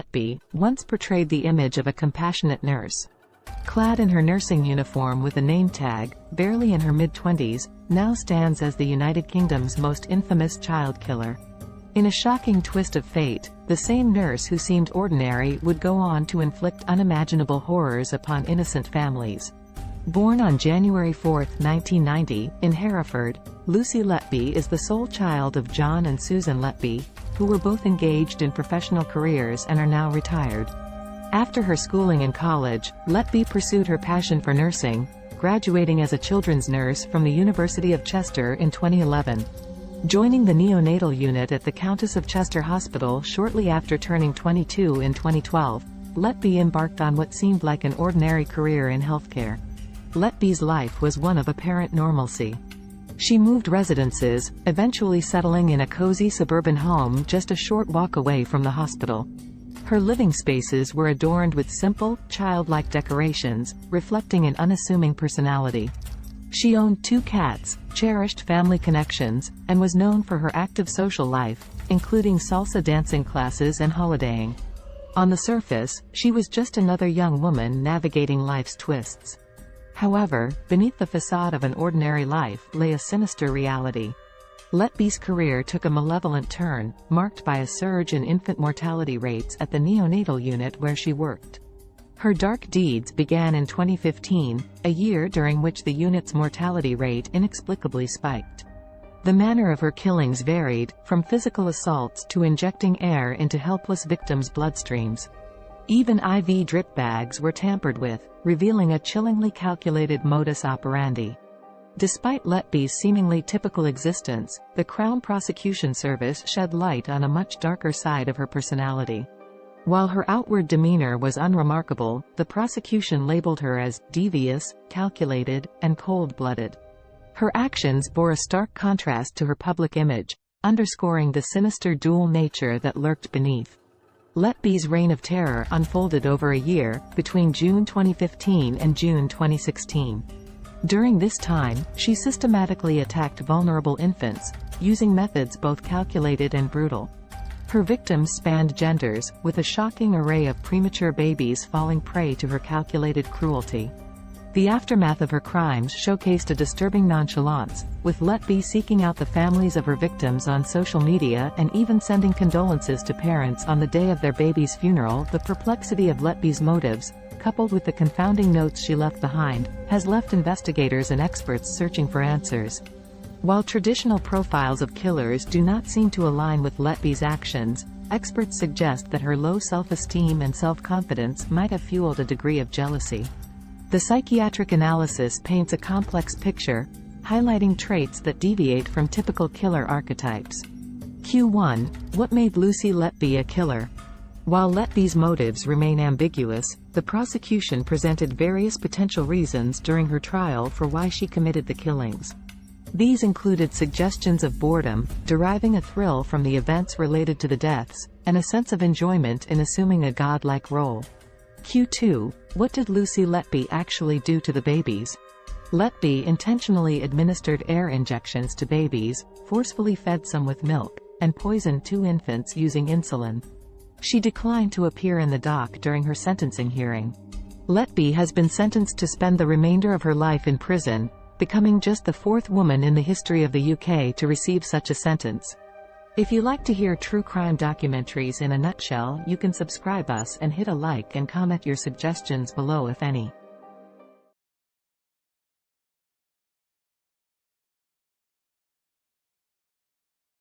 Letby, once portrayed the image of a compassionate nurse. Clad in her nursing uniform with a name tag, barely in her mid-20s, now stands as the United Kingdom's most infamous child killer. In a shocking twist of fate, the same nurse who seemed ordinary would go on to inflict unimaginable horrors upon innocent families. Born on January 4, 1990, in Hereford, Lucy Letby is the sole child of John and Susan Letby, who were both engaged in professional careers and are now retired. After her schooling in college, Letby pursued her passion for nursing, graduating as a children's nurse from the University of Chester in 2011. Joining the neonatal unit at the Countess of Chester Hospital shortly after turning 22 in 2012, Letby embarked on what seemed like an ordinary career in healthcare. Letby's life was one of apparent normalcy. She moved residences, eventually settling in a cozy suburban home just a short walk away from the hospital. Her living spaces were adorned with simple, childlike decorations, reflecting an unassuming personality. She owned 2 cats, cherished family connections, and was known for her active social life, including salsa dancing classes and holidaying. On the surface, she was just another young woman navigating life's twists. However, beneath the facade of an ordinary life lay a sinister reality. Letby's career took a malevolent turn, marked by a surge in infant mortality rates at the neonatal unit where she worked. Her dark deeds began in 2015, a year during which the unit's mortality rate inexplicably spiked. The manner of her killings varied, from physical assaults to injecting air into helpless victims' bloodstreams. Even IV drip bags were tampered with, revealing a chillingly calculated modus operandi. Despite Letby's seemingly typical existence, the Crown Prosecution Service shed light on a much darker side of her personality. While her outward demeanor was unremarkable, the prosecution labeled her as devious, calculated, and cold-blooded. Her actions bore a stark contrast to her public image, underscoring the sinister dual nature that lurked beneath. Letby's reign of terror unfolded over a year, between June 2015 and June 2016. During this time, she systematically attacked vulnerable infants, using methods both calculated and brutal. Her victims spanned genders, with a shocking array of premature babies falling prey to her calculated cruelty. The aftermath of her crimes showcased a disturbing nonchalance, with Letby seeking out the families of her victims on social media and even sending condolences to parents on the day of their baby's funeral. The perplexity of Letby's motives, coupled with the confounding notes she left behind, has left investigators and experts searching for answers. While traditional profiles of killers do not seem to align with Letby's actions, experts suggest that her low self-esteem and self-confidence might have fueled a degree of jealousy. The psychiatric analysis paints a complex picture, highlighting traits that deviate from typical killer archetypes. Q1. What made Lucy Letby a killer? While Letby's motives remain ambiguous, the prosecution presented various potential reasons during her trial for why she committed the killings. These included suggestions of boredom, deriving a thrill from the events related to the deaths, and a sense of enjoyment in assuming a godlike role. Q2. What did Lucy Letby actually do to the babies? Letby intentionally administered air injections to babies, forcefully fed some with milk, and poisoned 2 infants using insulin. She declined to appear in the dock during her sentencing hearing. Letby has been sentenced to spend the remainder of her life in prison, becoming just the 4th woman in the history of the UK to receive such a sentence. If you like to hear true crime documentaries in a nutshell, you can subscribe us and hit a like and comment your suggestions below if any.